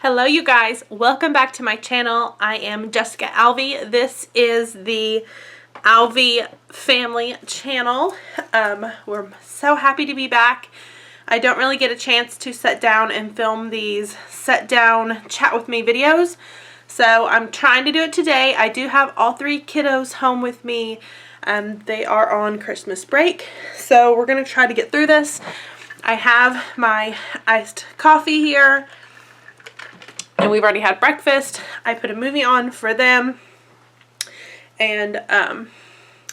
Hello you guys, welcome back to my channel. I am Jessica Alvey. This is the Alvey family channel. We're so happy to be back. I don't really get a chance to sit down and film these sit down chat with me videos, so I'm trying to do it today. I do have all three kiddos home with me. They are on Christmas break, so we're going to try to get through this. I have my iced coffee here. And we've already had breakfast. I put a movie on for them. And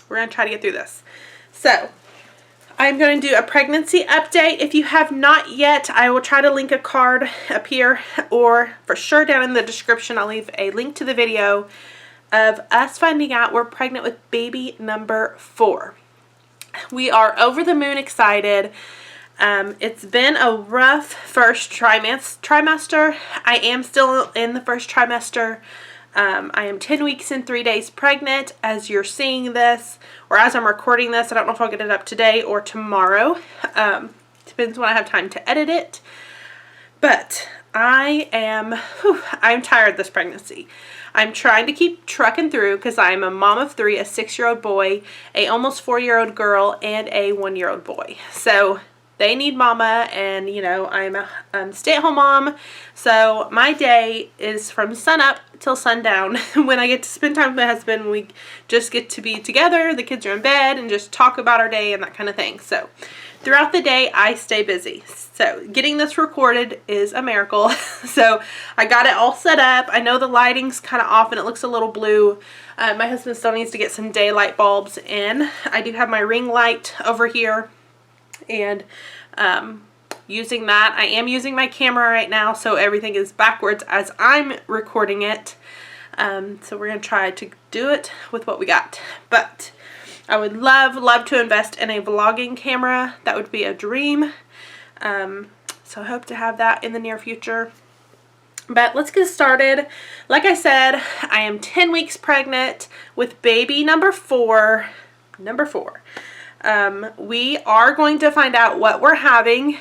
we're going to try to get through this. So, I'm going to do a pregnancy update. If you have not yet, I will try to link a card up here. Or for sure down in the description, I'll leave a link to the video of us finding out we're pregnant with baby number 4. We are over the moon excited. It's been a rough first trimester. I am still in the first trimester. I am 10 weeks and 3 days pregnant as you're seeing this, or as I'm recording this. I don't know if I'll get it up today or tomorrow. Depends when I have time to edit it. But I'm tired of this pregnancy. I'm trying to keep trucking through because I'm a mom of 3, a 6-year-old boy, a almost 4-year-old girl, and a 1-year-old boy. So they need mama, and you know, I'm a stay-at-home mom, so my day is from sun up till sundown. When I get to spend time with my husband, we just get to be together, the kids are in bed, and just talk about our day and that kind of thing. So throughout the day, I stay busy. So getting this recorded is a miracle. So I got it all set up. I know the lighting's kind of off and it looks a little blue. My husband still needs to get some daylight bulbs in. I do have my ring light over here. And using that, I am using my camera right now, so everything is backwards as I'm recording it. So we're going to try to do it with what we got. But I would love to invest in a vlogging camera. That would be a dream. So I hope to have that in the near future. But let's get started. Like I said, I am 10 weeks pregnant with baby number 4. We are going to find out what we're having.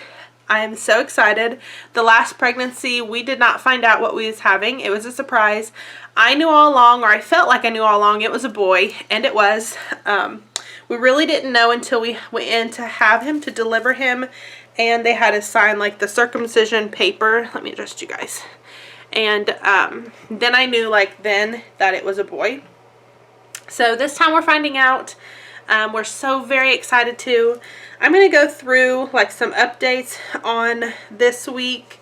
I am so excited. The last pregnancy, we did not find out what we was having. It was a surprise. I knew all along, or I felt like I knew all along, it was a boy, and it was. We really didn't know until we went in to have him, to deliver him, and they had to sign like the circumcision paper. Let me adjust you guys. And then I knew then that it was a boy. So this time we're finding out. We're so very excited too. I'm going to go through some updates on this week.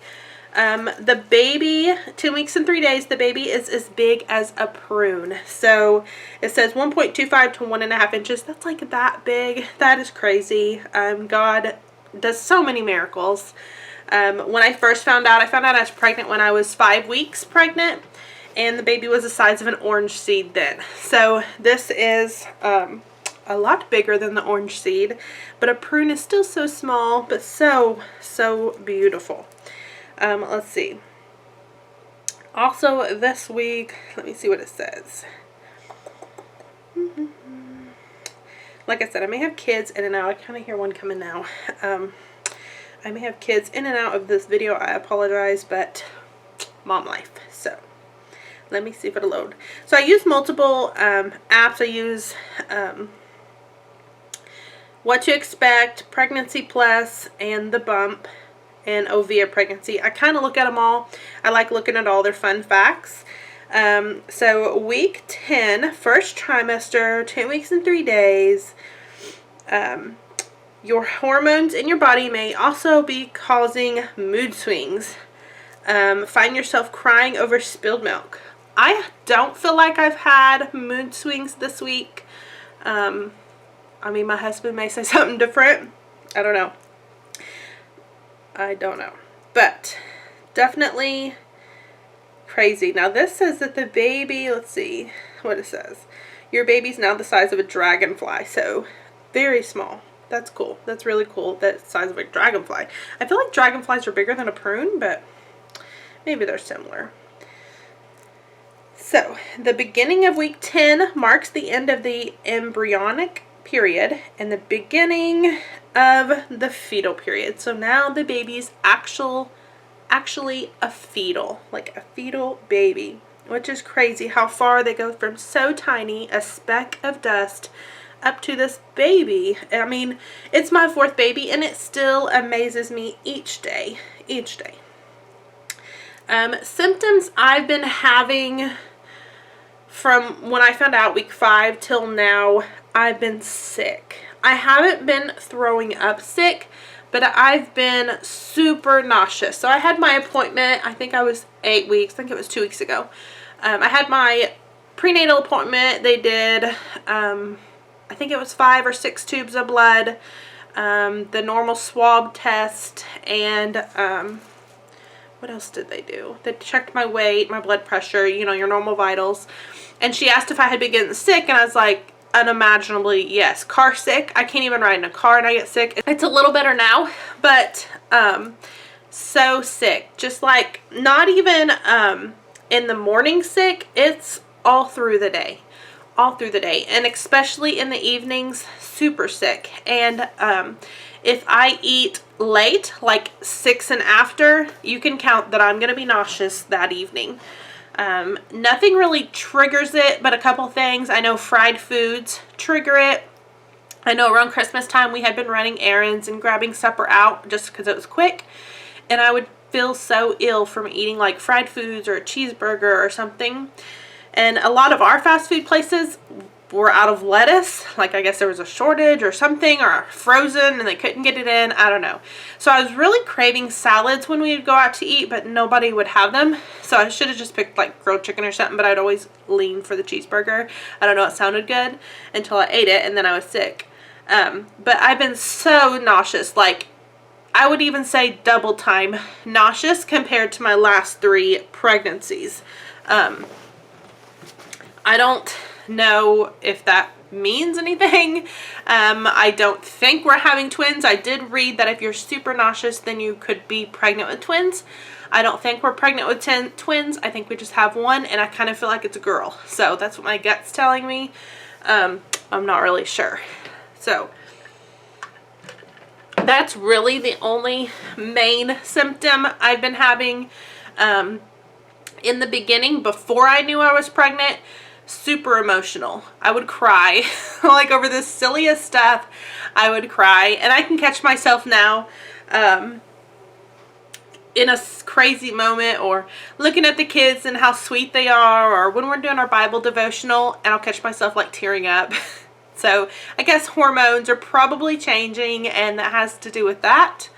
The baby, 2 weeks and 3 days, the baby is as big as a prune. So it says 1.25 to 1.5 inches. That's like that big. That is crazy. God does so many miracles. When I first found out, I was pregnant when I was 5 weeks pregnant. And the baby was the size of an orange seed then. So this is a lot bigger than the orange seed, but a prune is still so small, but so beautiful. Let's see. Also this week, let me see what it says. Like I said, I may have kids in and out. I kind of hear one coming now. I may have kids in and out of this video. I apologize, but mom life. So let me see if it'll load. So I use multiple apps. I use What to Expect, Pregnancy Plus, and The Bump, and Ovia Pregnancy. I kind of look at them all. I like looking at all their fun facts. So week 10, first trimester, 10 weeks and 3 days. Your hormones in your body may also be causing mood swings. Find yourself crying over spilled milk. I don't feel like I've had mood swings this week. I mean, my husband may say something different. I don't know. But definitely crazy. Now this says that the baby, let's see what it says. Your baby's now the size of a dragonfly. So very small. That's cool. That's really cool. That size of a dragonfly. I feel like dragonflies are bigger than a prune, but maybe they're similar. So the beginning of week 10 marks the end of the embryonic period and the beginning of the fetal period. So now the baby's actual actually a fetal, like a fetal baby, which is crazy how far they go from so tiny, a speck of dust, up to this baby. I mean, it's my 4th baby and it still amazes me each day, each day. Symptoms I've been having from when I found out week 5 till now, I've been sick. I haven't been throwing up sick, but I've been super nauseous. So I had my appointment, I think I was 8 weeks, I think it was 2 weeks ago. I had my prenatal appointment. They did, I think it was 5 or 6 tubes of blood, the normal swab test, and what else did they do? They checked my weight, my blood pressure, you know, your normal vitals. And she asked if I had been getting sick, and I was like, unimaginably yes. Car sick. I can't even ride in a car and I get sick. It's a little better now, but so sick. Just like not even in the morning sick. It's all through the day. All through the day. And especially in the evenings, super sick. And if I eat late, like 6 and after, you can count that I'm going to be nauseous that evening. Nothing really triggers it, but a couple things. I know fried foods trigger it. I know around Christmas time we had been running errands and grabbing supper out just because it was quick. And I would feel so ill from eating like fried foods or a cheeseburger or something. And a lot of our fast food places were out of lettuce. Like I guess there was a shortage or something, or frozen and they couldn't get it in. I don't know. So I was really craving salads when we would go out to eat, but nobody would have them. So I should have just picked like grilled chicken or something, but I'd always lean for the cheeseburger. I don't know, it sounded good until I ate it and then I was sick. But I've been so nauseous, like I would even say double time nauseous compared to my last 3 pregnancies. I don't know if that means anything. I don't think we're having twins. I did read that if you're super nauseous, then you could be pregnant with twins. I don't think we're pregnant with twins. I think we just have one, and I kind of feel like it's a girl. So that's what my gut's telling me. I'm not really sure. So that's really the only main symptom I've been having. In the beginning, before I knew I was pregnant, super emotional. I would cry like over the silliest stuff. I would cry, and I can catch myself now in a crazy moment, or looking at the kids and how sweet they are, or when we're doing our Bible devotional and I'll catch myself like tearing up. So I guess hormones are probably changing, and that has to do with that.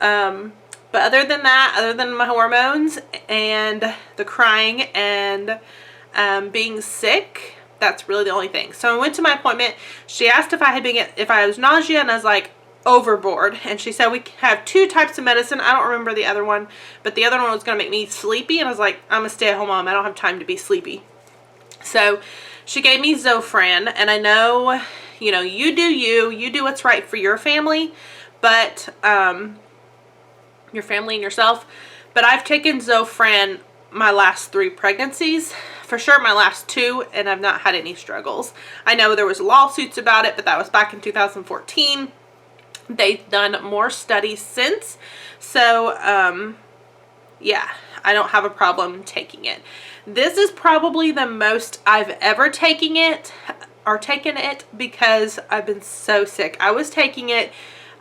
But other than that, other than my hormones and the crying and being sick, that's really the only thing. So I went to my appointment. She asked if I was nausea, and I was like, overboard. And she said we have 2 types of medicine. I don't remember the other one, but the other one was going to make me sleepy, and I was like, I'm a stay-at-home mom. I don't have time to be sleepy. So she gave me Zofran, and I know, you know, you do what's right for your family, but your family and yourself. But I've taken Zofran my last 3 pregnancies, for sure my last 2, and I've not had any struggles. I know there was lawsuits about it, but that was back in 2014. They've done more studies since, so yeah, I don't have a problem taking it. This is probably the most I've ever taken it, because I've been so sick. I was taking it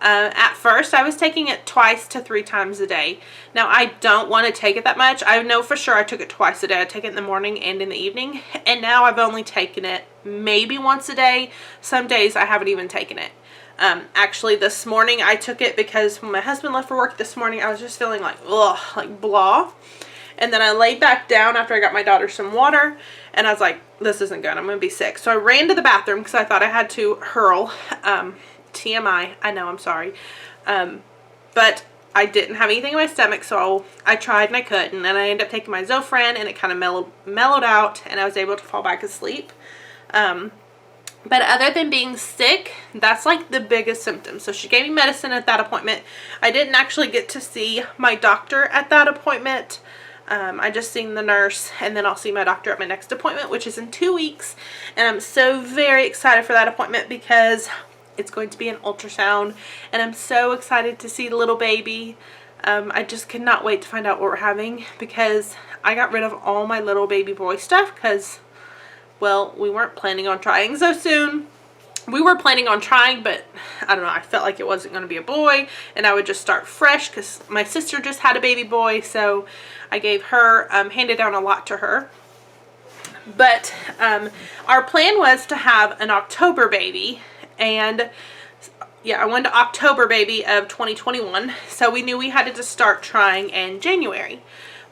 at first, I was taking it 2 to 3 times a day. Now, I don't want to take it that much. I know for sure I took it twice a day. I take it in the morning and in the evening. And now I've only taken it maybe once a day. Some days I haven't even taken it. Actually, this morning I took it because when my husband left for work this morning, I was just feeling like, ugh, like blah. And then I laid back down after I got my daughter some water. And I was like, this isn't good. I'm going to be sick. So I ran to the bathroom because I thought I had to hurl. TMI, I know, I'm sorry. But I didn't have anything in my stomach, so I tried and I couldn't. And I ended up taking my Zofran, and it kind of mellowed out, and I was able to fall back asleep. But other than being sick, that's like the biggest symptom. So she gave me medicine at that appointment. I didn't actually get to see my doctor at that appointment. I just seen the nurse, and then I'll see my doctor at my next appointment, which is in 2 weeks. And I'm so very excited for that appointment because it's going to be an ultrasound, and I'm so excited to see the little baby. I just cannot wait to find out what we're having, because I got rid of all my little baby boy stuff because, well, we weren't planning on trying so soon. We were planning on trying, but I don't know, I felt like it wasn't going to be a boy, and I would just start fresh because my sister just had a baby boy, so I gave her, handed down a lot to her. But our plan was to have an October baby, and yeah, I wanted an October baby of 2021, so we knew we had to start trying in January.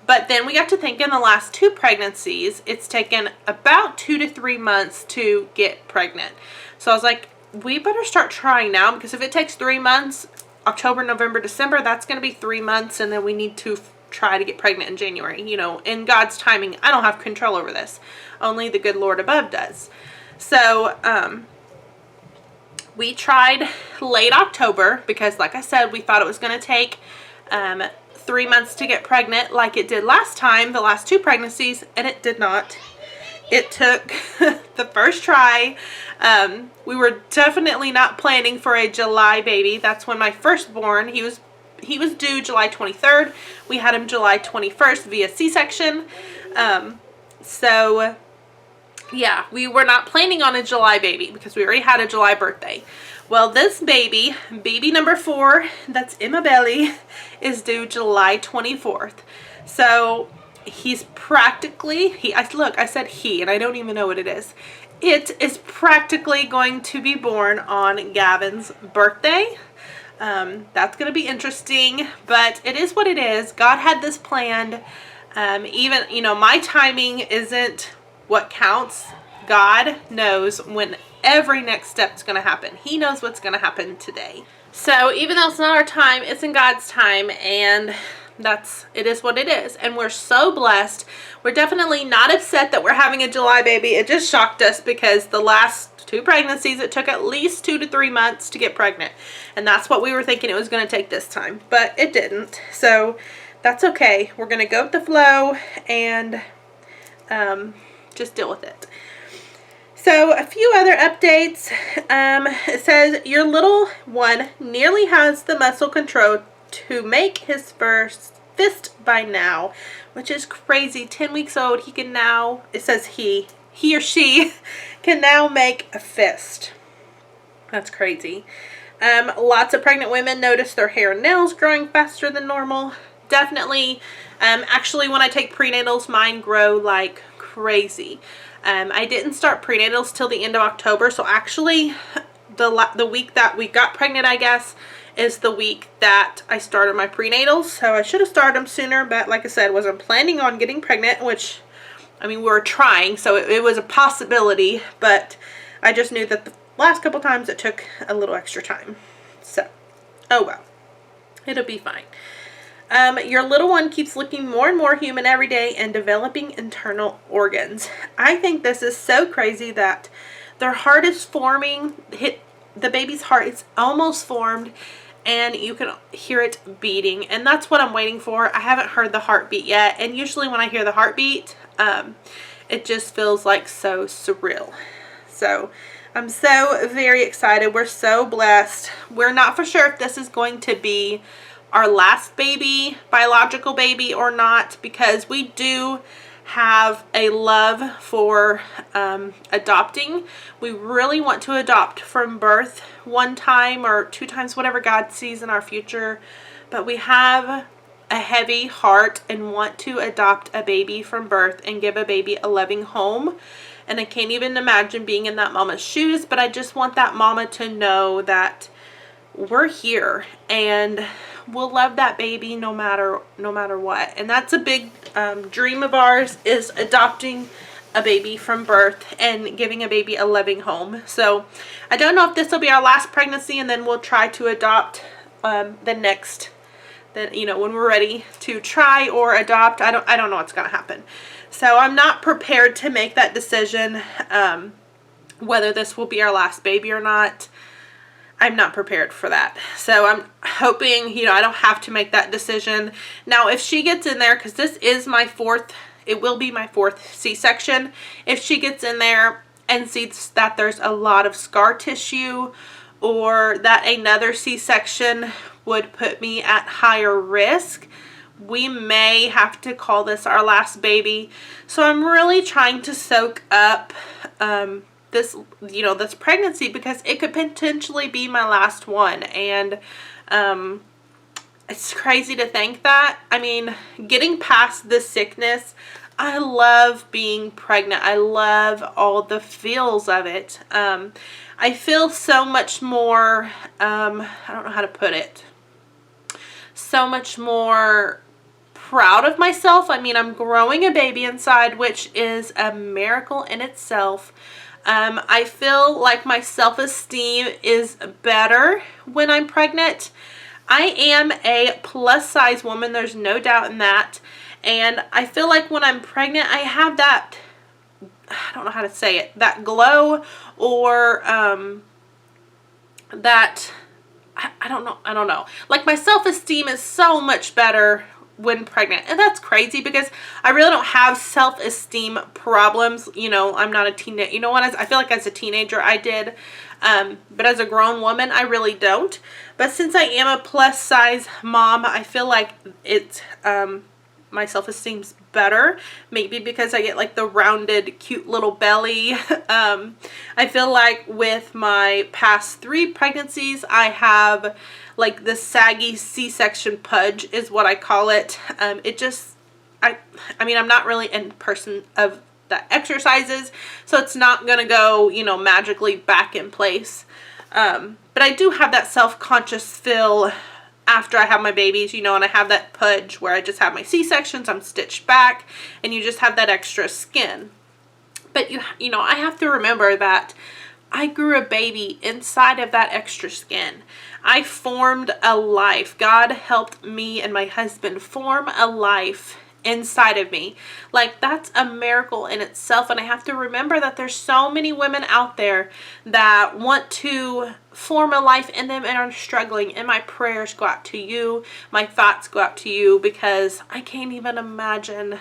But then we got to thinking the last 2 pregnancies, it's taken about 2 to 3 months to get pregnant. So I was like, we better start trying now, because if it takes 3 months, October, November, December, that's going to be 3 months, and then we need to try to get pregnant in January. You know, in God's timing, I don't have control over this. Only the good Lord above does. So, we tried late October because, like I said, we thought it was going to take 3 months to get pregnant like it did last time, the last 2 pregnancies, and it did not. It took the first try. We were definitely not planning for a July baby. That's when my firstborn, he was due July 23rd. We had him July 21st via C-section. So yeah, we were not planning on a July baby because we already had a July birthday. Well, this baby number 4, that's in my belly, is due July 24th. So he's practically, I said he, and I don't even know what it is. It is practically going to be born on Gavin's birthday. That's going to be interesting, but it is what it is. God had this planned. Even, you know, my timing isn't what counts. God knows when every next step is going to happen. He knows what's going to happen today. So even though it's not our time, it's in God's time, and it is what it is. And we're so blessed. We're definitely not upset that we're having a July baby. It just shocked us because the last 2 pregnancies, it took at least 2 to 3 months to get pregnant. And that's what we were thinking it was going to take this time, but it didn't. So that's okay. We're going to go with the flow and just deal with it. So a few other updates. It says your little one nearly has the muscle control to make his first fist by now, which is crazy. 10 weeks old, he can now, it says he or she can now make a fist. That's crazy. Lots of pregnant women notice their hair and nails growing faster than normal. Definitely. Actually, when I take prenatals, mine grow like crazy. I didn't start prenatals till the end of October, so actually the week that we got pregnant, I guess, is the week that I started my prenatals. So I should have started them sooner, but like I said, wasn't planning on getting pregnant, which, I mean, we were trying, so it was a possibility, but I just knew that the last couple times it took a little extra time. So, oh well, it'll be fine. Your little one keeps looking more and more human every day and developing internal organs. I think this is so crazy that their heart is forming. The baby's heart is almost formed, and you can hear it beating, and that's what I'm waiting for. I haven't heard the heartbeat yet, and usually when I hear the heartbeat, it just feels like so surreal. So I'm so very excited. We're so blessed. We're not for sure if this is going to be our last baby, biological baby, or not, because we do have a love for adopting. We really want to adopt from birth 1 time or 2 times, whatever God sees in our future, but we have a heavy heart and want to adopt a baby from birth and give a baby a loving home. And I can't even imagine being in that mama's shoes, but I just want that mama to know that we're here and we'll love that baby no matter what. And that's a big dream of ours, is adopting a baby from birth and giving a baby a loving home. So I don't know if this will be our last pregnancy, and then we'll try to adopt the next, you know, when we're ready to try or adopt. I don't know what's going to happen. So I'm not prepared to make that decision, whether this will be our last baby or not. I'm not prepared for that. So I'm hoping, you know, I don't have to make that decision. Now, if she gets in there, because this is my 4th, it will be my 4th C-section. If she gets in there and sees that there's a lot of scar tissue, or that another C-section would put me at higher risk. We may have to call this our last baby. So I'm really trying to soak up this, you know, this pregnancy, because it could potentially be my last one. And it's crazy to think that. I mean, getting past the sickness, I love being pregnant. I love all the feels of it. I feel so much more, I don't know how to put it, so much more proud of myself. I mean, I'm growing a baby inside, which is a miracle in itself. I feel like my self-esteem is better when I'm pregnant. I am a plus size woman, there's no doubt in that. And I feel like when I'm pregnant, I have that, I don't know how to say it, that glow, or that, I don't know. Like, my self-esteem is so much better when pregnant. And that's crazy, because I really don't have self-esteem problems. You know, I'm not a teenager. You know what? I feel like as a teenager I did. But as a grown woman, I really don't. But since I am a plus size mom, I feel like it's, my self-esteem's better. Maybe because I get like the rounded, cute little belly. I feel like with my past 3 pregnancies, I have like the saggy C-section pudge is what I call it. It just, I mean, I'm not really a person of that exercises, so it's not gonna go, you know, magically back in place. But I do have that self-conscious feel after I have my babies, you know, and I have that pudge where I just have my C-sections, I'm stitched back, and you just have that extra skin. But you know, I have to remember that I grew a baby inside of that extra skin. I formed a life. God helped me and my husband form a life inside of me. Like, that's a miracle in itself. And I have to remember that there's so many women out there that want to form a life in them and are struggling. And my prayers go out to you. My thoughts go out to you, because I can't even imagine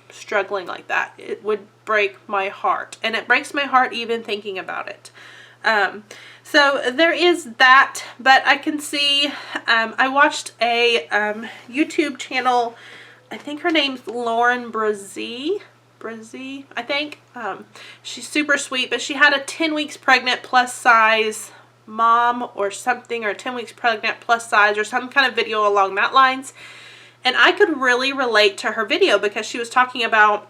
struggling like that. It would break my heart. And it breaks my heart even thinking about it. So there is that. But I can see, I watched a YouTube channel. I think her name's Lauren Brazee, I think. She's super sweet, but she had a 10 weeks pregnant plus size mom or something, or 10 weeks pregnant plus size, or some kind of video along that lines. And I could really relate to her video, because she was talking about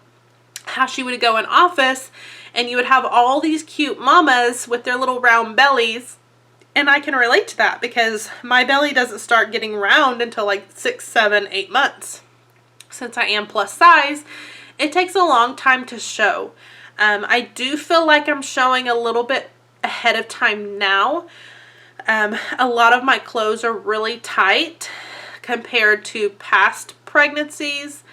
how she would go in office and you would have all these cute mamas with their little round bellies. And I can relate to that, because my belly doesn't start getting round until like 6, 7, 8 months. Since I am plus size, it takes a long time to show. I do feel like I'm showing a little bit ahead of time now. A lot of my clothes are really tight compared to past pregnancies.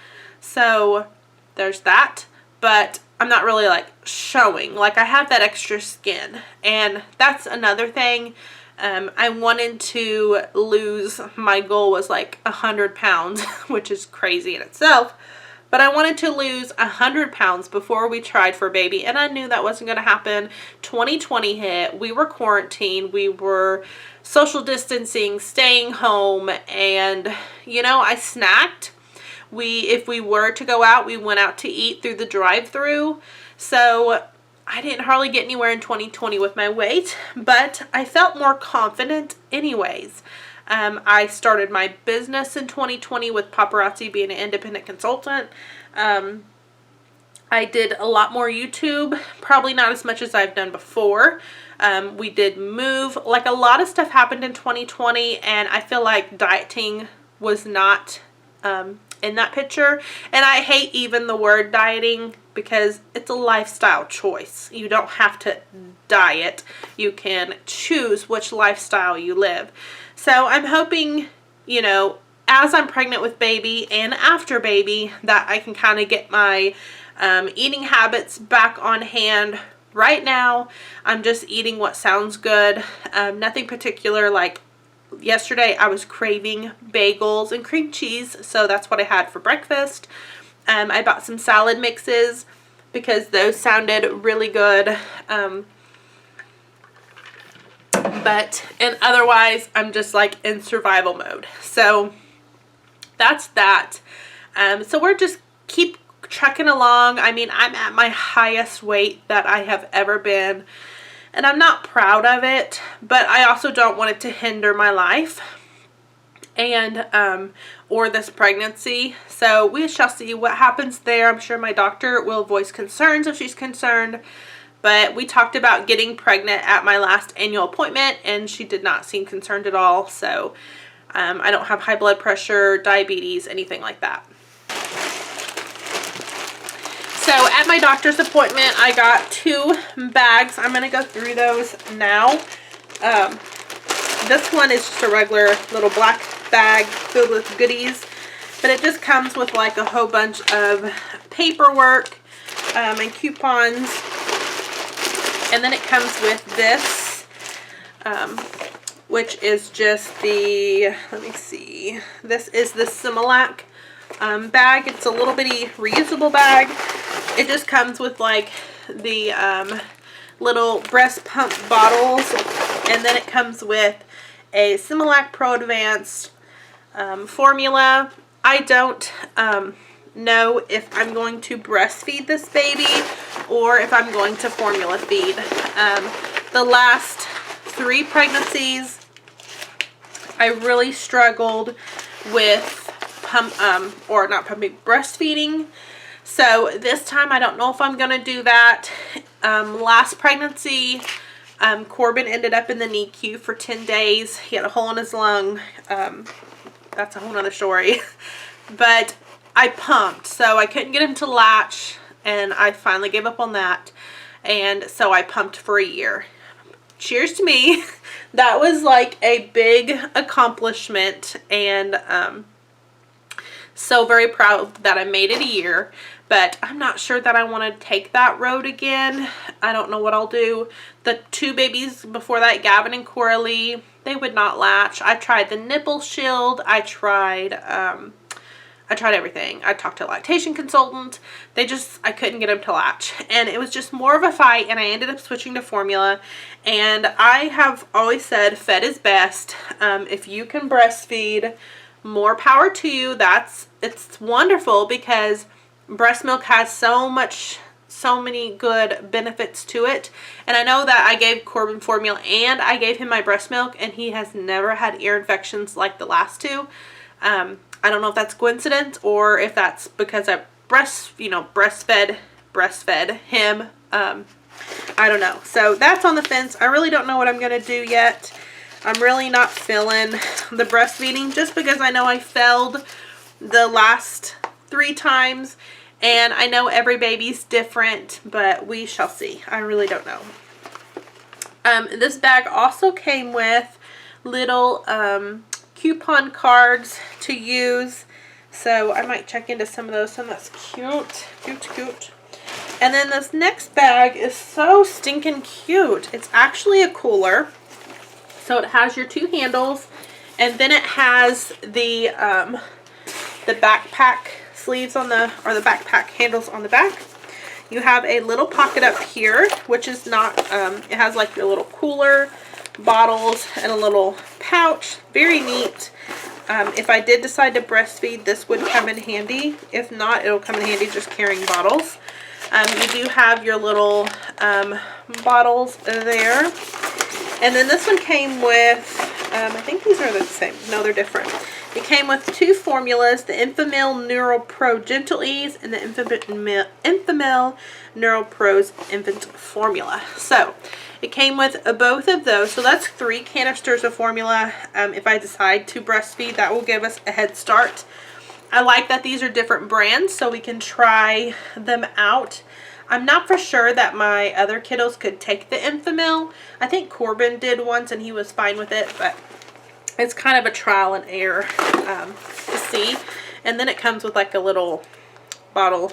So there's that. But I'm not really like showing. Like, I have that extra skin. And that's another thing. I wanted to lose, my goal was like 100 pounds, which is crazy in itself. But I wanted to lose 100 pounds before we tried for a baby. And I knew that wasn't going to happen. 2020 hit. We were quarantined. We were social distancing, staying home. And, you know, I snacked. If we were to go out, we went out to eat through the drive-thru. So I didn't hardly get anywhere in 2020 with my weight, but I felt more confident anyways. I started my business in 2020 with Paparazzi, being an independent consultant. I did a lot more YouTube, probably not as much as I've done before. We did move. Like, a lot of stuff happened in 2020, and I feel like dieting was not in that picture. And I hate even the word dieting, because it's a lifestyle choice. You don't have to diet. You can choose which lifestyle you live. So I'm hoping, you know, as I'm pregnant with baby and after baby, that I can kind of get my eating habits back on hand. Right now, I'm just eating what sounds good. Nothing particular. Like, yesterday I was craving bagels and cream cheese, so that's what I had for breakfast. I bought some salad mixes because those sounded really good. And otherwise I'm just like in survival mode. So that's that. So we're just keep trucking along. I mean, I'm at my highest weight that I have ever been, and I'm not proud of it, but I also don't want it to hinder my life and or this pregnancy. So we shall see what happens there. I'm sure my doctor will voice concerns if she's concerned, but we talked about getting pregnant at my last annual appointment and she did not seem concerned at all. So I don't have high blood pressure, diabetes, anything like that. So at my doctor's appointment, I got 2 bags. I'm going to go through those now. This one is just a regular little black bag filled with goodies, but it just comes with like a whole bunch of paperwork and coupons. And then it comes with this, which is just the, let me see, this is the Similac bag. It's a little bitty reusable bag. It just comes with like the little breast pump bottles, and then it comes with a Similac Pro Advanced formula. I don't know if I'm going to breastfeed this baby or if I'm going to formula feed. The last 3 pregnancies, I really struggled with breastfeeding. So this time I don't know if I'm gonna do that. Last pregnancy, Corbin ended up in the NICU for 10 days. He had a hole in his lung. That's a whole nother story. But I pumped, so I couldn't get him to latch, and I finally gave up on that. And so I pumped for a year. Cheers to me. That was like a big accomplishment, and so very proud that I made it a year. But I'm not sure that I want to take that road again. I don't know what I'll do. The 2 babies before that, Gavin and Coralie, they would not latch. I tried the nipple shield. I tried everything. I talked to a lactation consultant. I couldn't get them to latch. And it was just more of a fight, and I ended up switching to formula. And I have always said fed is best. If you can breastfeed, more power to you. It's wonderful because breast milk has so many good benefits to it. And I know that I gave Corbin formula and I gave him my breast milk, and he has never had ear infections like the last 2. I don't know if that's coincidence or if that's because I breastfed him. I don't know. So that's on the fence. I really don't know what I'm going to do yet. I'm really not feeling the breastfeeding just because I know I failed the last 3 times, and I know every baby's different, but we shall see. I really don't know. This bag also came with little coupon cards to use, so I might check into some of those. Some that's cute. And then this next bag is so stinking cute. It's actually a cooler, so it has your 2 handles, and then it has the backpack sleeves on the backpack handles on the back. You have a little pocket up here, which is not it has like your little cooler, bottles, and a little pouch. Very neat. If I did decide to breastfeed, this would come in handy. If not, it'll come in handy just carrying bottles. You do have your little bottles there. And then this one came with, I think these are the same. No, they're different. It came with 2 formulas, the Enfamil Neural Pro Gentle Ease and the Enfamil Neural Pro's Infant Formula. So it came with both of those. So that's 3 canisters of formula. If I decide to breastfeed, that will give us a head start. I like that these are different brands, so we can try them out. I'm not for sure that my other kiddos could take the Enfamil. I think Corbin did once and he was fine with it, but it's kind of a trial and error to see. And then it comes with like a little bottle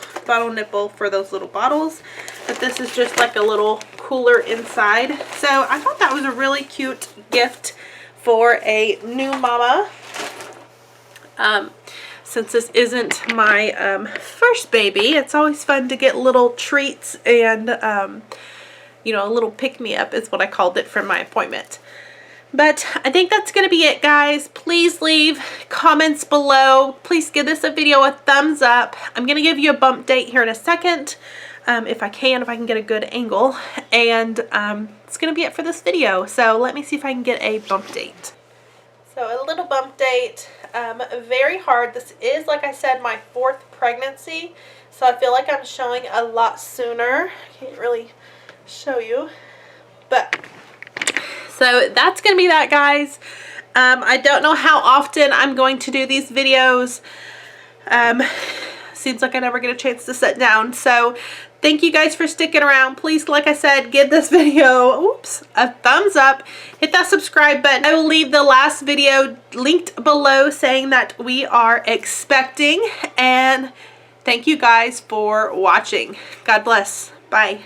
nipple for those little bottles. But this is just like a little cooler inside. So I thought that was a really cute gift for a new mama. Since this isn't my first baby, it's always fun to get little treats and, you know, a little pick-me-up is what I called it for my appointment. But I think that's going to be it, guys. Please leave comments below. Please give this video a thumbs up. I'm going to give you a bump date here in a second, if I can get a good angle. And it's going to be it for this video. So let me see if I can get a bump date. So a little bump date. Very hard. This is, like I said, my 4th pregnancy. So I feel like I'm showing a lot sooner. Can't really show you. But so that's going to be that, guys. I don't know how often I'm going to do these videos. Seems like I never get a chance to sit down. So thank you guys for sticking around. Please, like I said, give this video a thumbs up. Hit that subscribe button. I will leave the last video linked below saying that we are expecting. And thank you guys for watching. God bless. Bye.